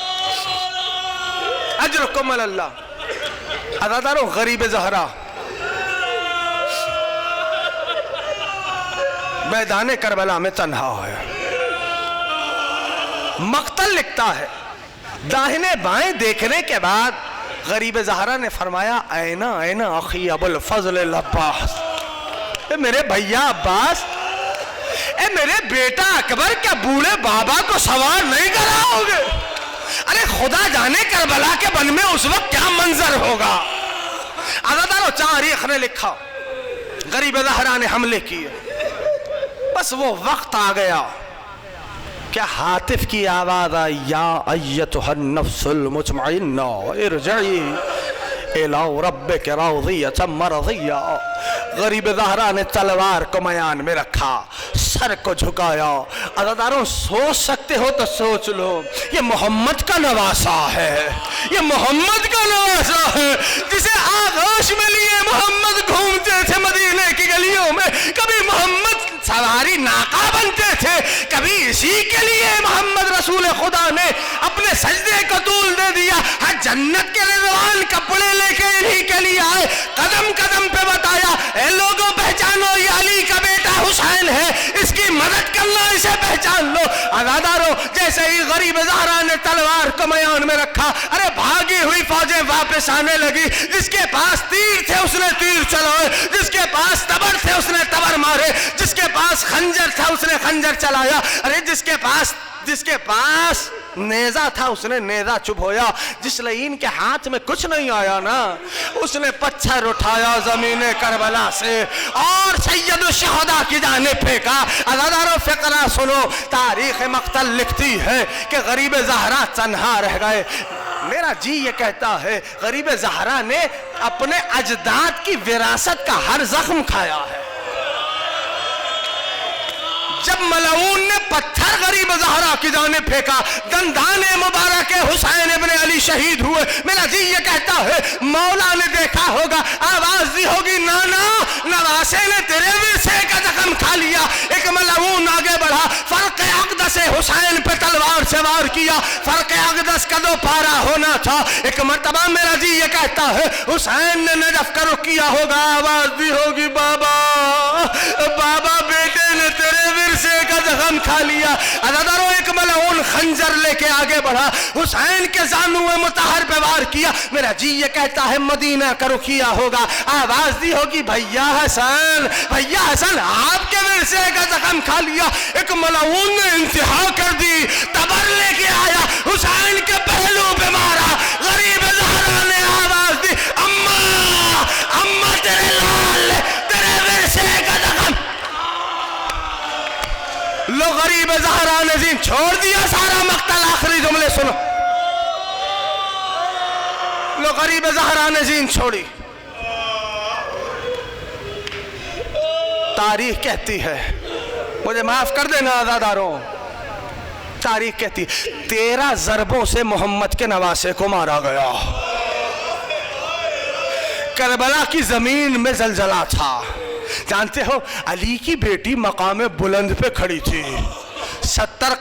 اجرکم اللہ. عزاداروں, غریب زہرا میدان کربلا میں تنہا ہے. مقتل لکھتا ہے, داہنے بائیں دیکھنے کے بعد غریب زہرا نے فرمایا اینا اینا اخی ابو الفضل العباس, اے میرے بھیا عباس, اے میرے بیٹا اکبر, کیا بوڑھے بابا کو سوار نہیں کراؤ گے؟ ارے خدا جانے کربلا کے بن میں اس وقت کیا منظر ہوگا. عزادارو, تاریخ نے لکھا غریب زہرا نے حملے کیے, بس وہ وقت آ گیا کیا ہاتف کی آواز آئی, یا ایتھا النفس المطمئنہ ارجعی الی ربک راضیۃ مرضیہ. غریب زہرا نے تلوار کو میان میں رکھا, سر کو جھکایا. عزاداروں, سوچ سکتے ہو تو سوچ لو, یہ محمد کا نواسا ہے, یہ محمد کا نواسا ہے جسے آغوش میں لیے محمد گھومتے تھے مدینے کی گلیوں میں. کبھی محمد سواری ناقہ بنتے تھے, کبھی اسی کے لیے محمد رسول خدا نے اپنے سجدے کو طول دے دیا. ہر جنت کے رضوان کپڑے لے کے انہی کے لیے آئے, قدم قدم پہ بتایا اے لوگوں پہچانو یہ علی کا بیٹا حسین ہے, اس کی مدد کرنا, اسے پہچان لو. عزادارو, جیسے ہی غریب زہرا نے تلوار کو میان میں رکھا, ارے بھاگی ہوئی فوجیں واپس آنے لگی. جس کے پاس تیر تھے اس نے تیر چلائے, جس کے پاس تبر تھے اس نے تبر مارے, جس کے پاس خنجر تھا اس نے خنجر چلایا. ارے جس کے پاس نیزہ تھا اس نے نیزہ چبھویا. جس لعین کے ہاتھ میں کچھ نہیں آیا نا, اس نے پتھر اٹھایا زمین کربلا سے اور سید الشہداء کی جانب پھینکا. عزادارو, فقرہ سنو, تاریخ مقتل لکھتی ہے کہ غریب زہرا تنہا رہ گئے. میرا جی یہ کہتا ہے غریب زہرا نے اپنے اجداد کی وراثت کا ہر زخم کھایا ہے. جب ملعون نے پتھر غریب زہرا کی جانب پھینکا, دندان مبارک حسین ابن علی شہید ہوئے. میرا جی یہ کہتا ہے مولا نے دیکھا ہوگا, آواز دی ہوگی نانا نواسے نے تیرے ورثے کا زخم کھا لیا. ایک ملعون آگے بڑھا, فرق اقدس حسین پہ تلوار سے وار کیا. فرق اقدس کا 2 پارا ہونا تھا. ایک مرتبہ میرا جی یہ کہتا ہے حسین نے نجف کا رخ کیا ہوگا, آواز دی ہوگی بابا بابا بیٹے نے تیرے ورثے کا زخم کھا لیا. عزادارو, ایک ملعون خنجر لے کے آگے بڑھا, حسین کے زانو مطہر پہ وار کیا. میرا جی یہ کہتا ہے مدینہ کا رخ کیا ہوگا, آواز دی ہوگی بھیا حسن آپ کے ورثے کا زخم کھا لیا. ایک ملعون نے انتہا کر دی, تبر لے کے آیا, حسین کے پہلو پہ مارا. غریب زہرا نے آواز دی اماں تیرے لال تیرے ورثے کا زخم. لو غریب زہرا نے زین چھوڑ دیا سارا مقتل. آخری جملے سنو, لو غریب زہرا نے زین چھوڑی. تاریخ کہتی ہے, مجھے معاف کر دینا عزاداروں, تاریخ کہتی 13 ضربوں سے محمد کے نواسے کو مارا گیا. کربلا کی زمین میں زلزلہ تھا. جانتے ہو علی کی بیٹی مقام بلند پہ کھڑی تھی, 70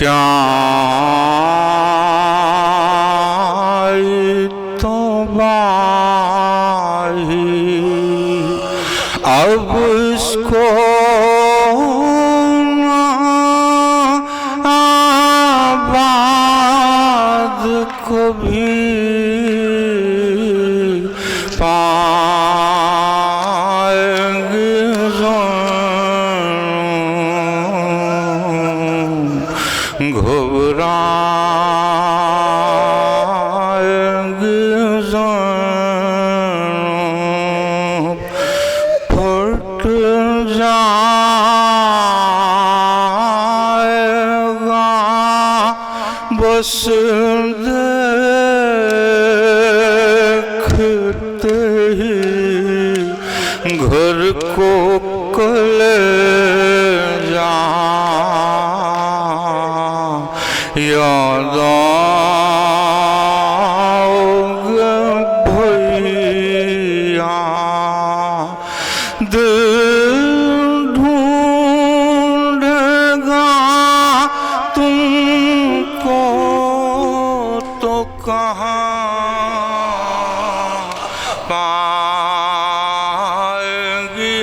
کیا تباہی اب اس کو آباد کو بھی پائیں گے گھبرائیں گے پھٹ جائے گا بس دیکھتے ہی گھر کو کلیجہ یاد آؤگے بھیا دل ڈھونڈے گا تم کو تو کہاں پائیں گی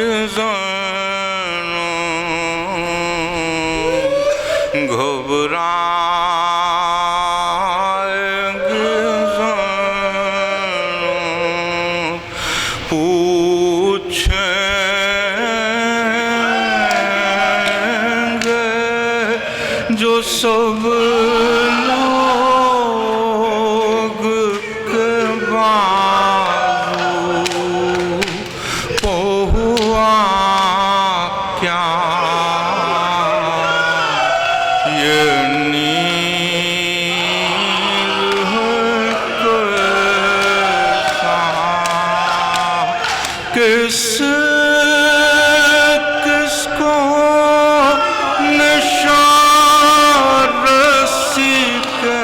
گھبرائیں گے پوچھیں گے جو سب لوگ کے بازو کو ہوا کیا یہ نیل کیسا کس کو نشان رسی کے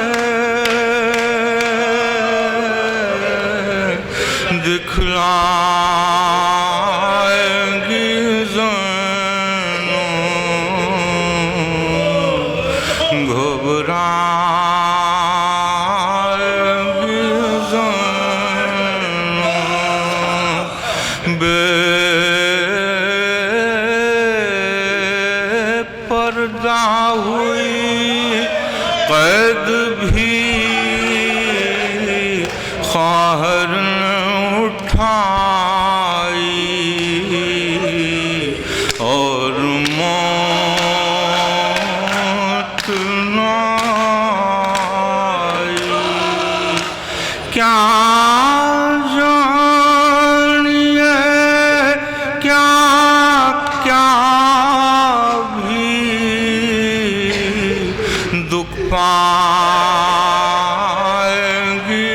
دکھلائیں گی گھبرائیں گی بے پردہ ہوئی قید بھی خواہر اٹھائی اور موت نہ آئی کیا جانیے کیا کیا بھی دکھ پائیں گی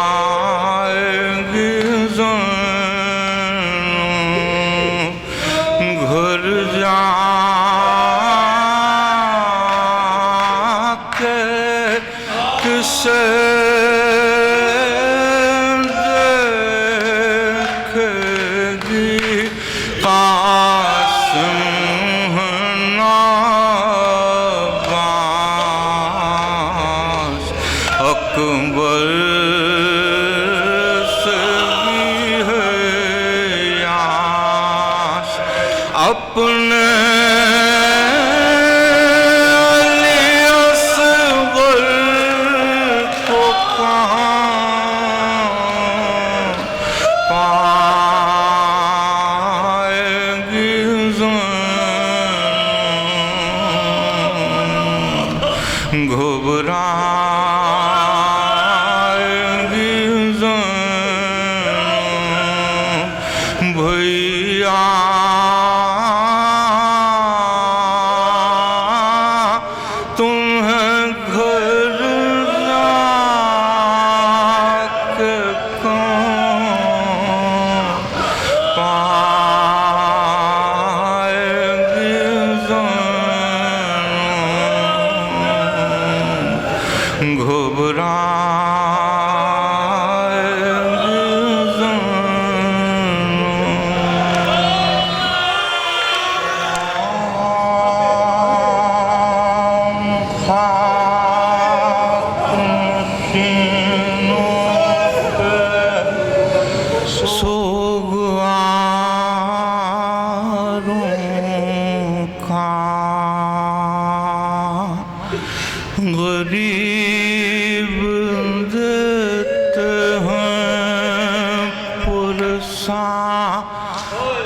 گھبرائیں گی گھر جا کے کسے دیکھے گی قاسم نواز اکبر سے بھی ہے یاس اپنے علی اصغر کو کہاں پائیں گی گھبرائیں گی بھیا تمہیں گھر جا کے کون پائیں گی گھبرائیں گی سا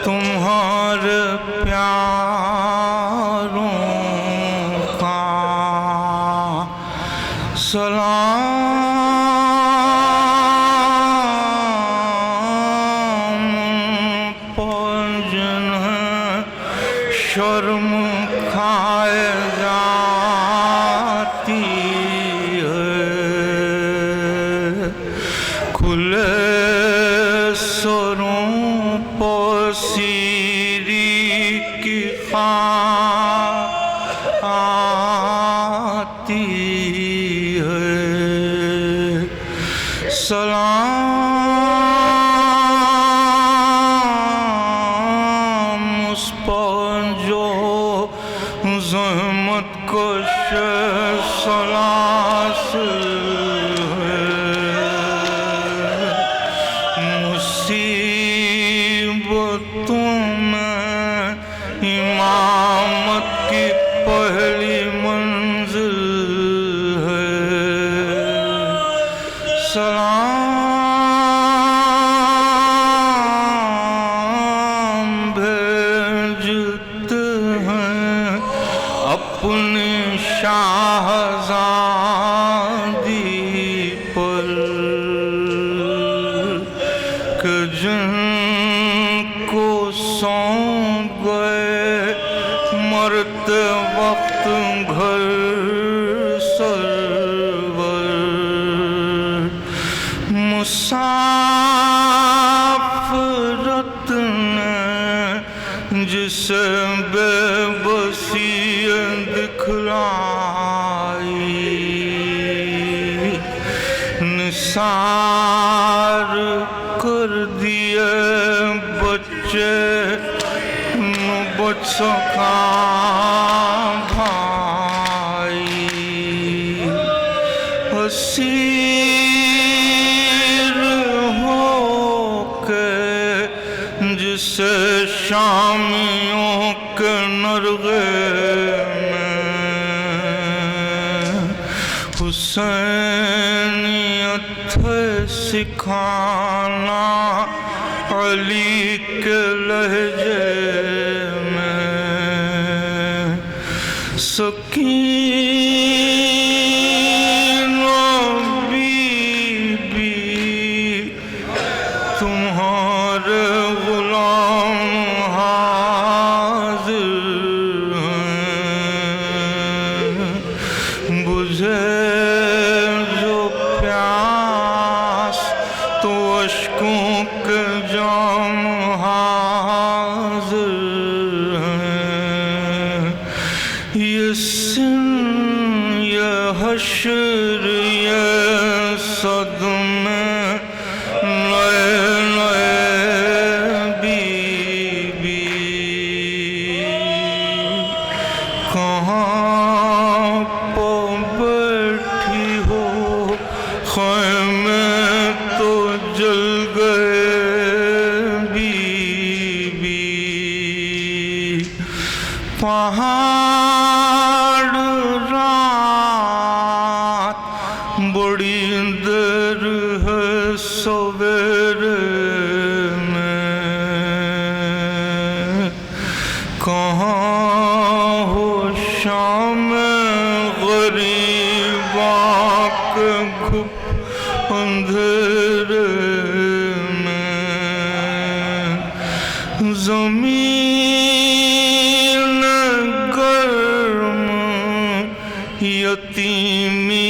تمہارے پیاروں کا سلام پر جنہیں شرم کھائے جاتی ہے کھلے سروں پر سیری کی خواہ آتی ہے سلام اس پر جو زحمت کش سلاسل ہے مصیبتوں میں امامت کی پہلی منزل ہے سلام بھیجتے ہیں اپنی شاہزادی پر کہ جن کو سونپ گئے مرتے وقت گھر سرور مسافرت نے جسے بے بسی دکھلائی نثار کر دیے بچے نہ بچ سکا بھائی اسیر ہو کے جسے شامیوں کے نرغے میں حسینیت سکھانا علی کے لہجے میں سکین و بی بی تمہارے غلام حاضر ہیں بجھے جو پیاس تو اشکوں کے جام حاضر ہیں یہ سن یہ حشر یہ صدمے نئے نئے بی بی کہاں پہ بیٹھی ہو خیمے تو جل گئے بی بی پہاڑ رات بڑی دیر ہے سویرے میں کہاں ہو شام غریباں کے گھپ اندھیرے میں زمین گرم یتیمی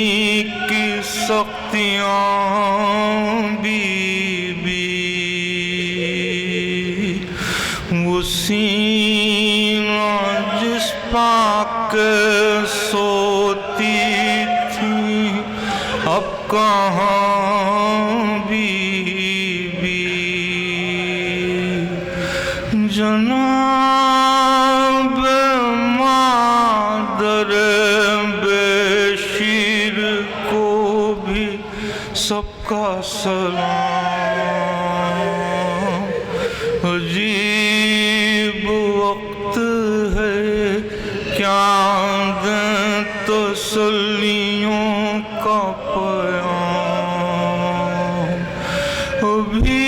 کی سختیاں بی بی وہ سینہ جس پاک سوتی تھی اب کہاں بی بی جناب مادر بے شیر کو بھی سب کا سلام عجیب وقت ہے کیا دیں تسلیوں کا پیام ابھی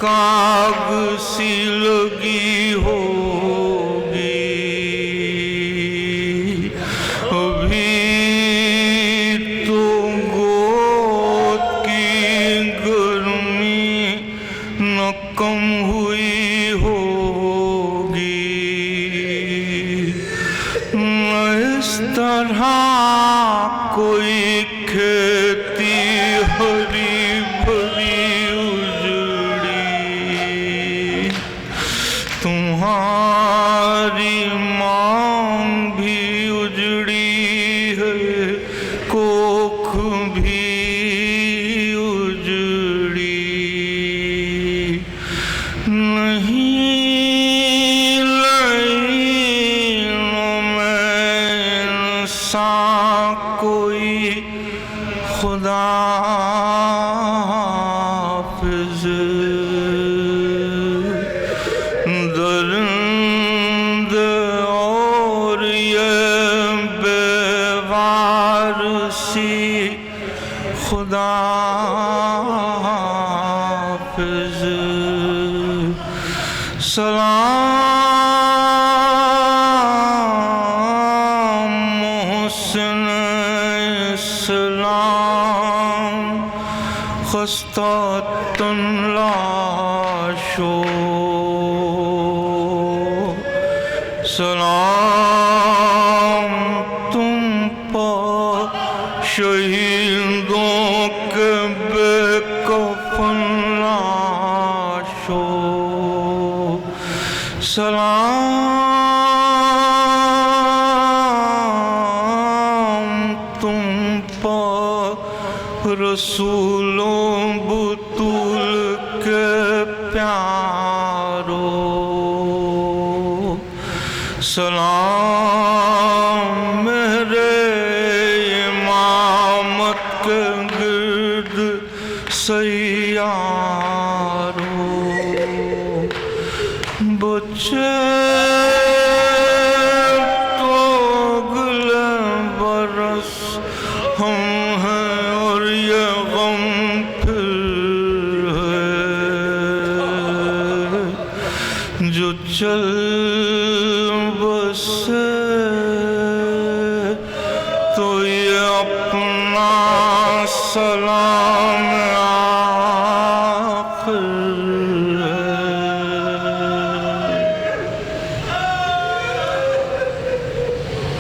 کاغ سی لگی ہوگی ابھی تو گود کی گرمی نہ کم ہوئی ہوگی نہ اس طرح کوئی کھیتی ہری بھری اجڑی تمہاری مانگ بھی اجڑی ہے کوکھ بھی اجڑی نہیں لائنوں میں انسان کوئی خدا حافظ درند اور یہ بے وارسی خدا حافظ سلام محسن اسلام خستہ لاشو سلام تم پر شہیدوں کے بے کفن لاشو سلام تم پر رسولوں بطول کے پیارو سلام میرے امامت کے گرد سیارو بچے تو اگلے برس ہم ہیں اور یہ غم پھر ہے جو چل بسے تو یہ اپنا سلام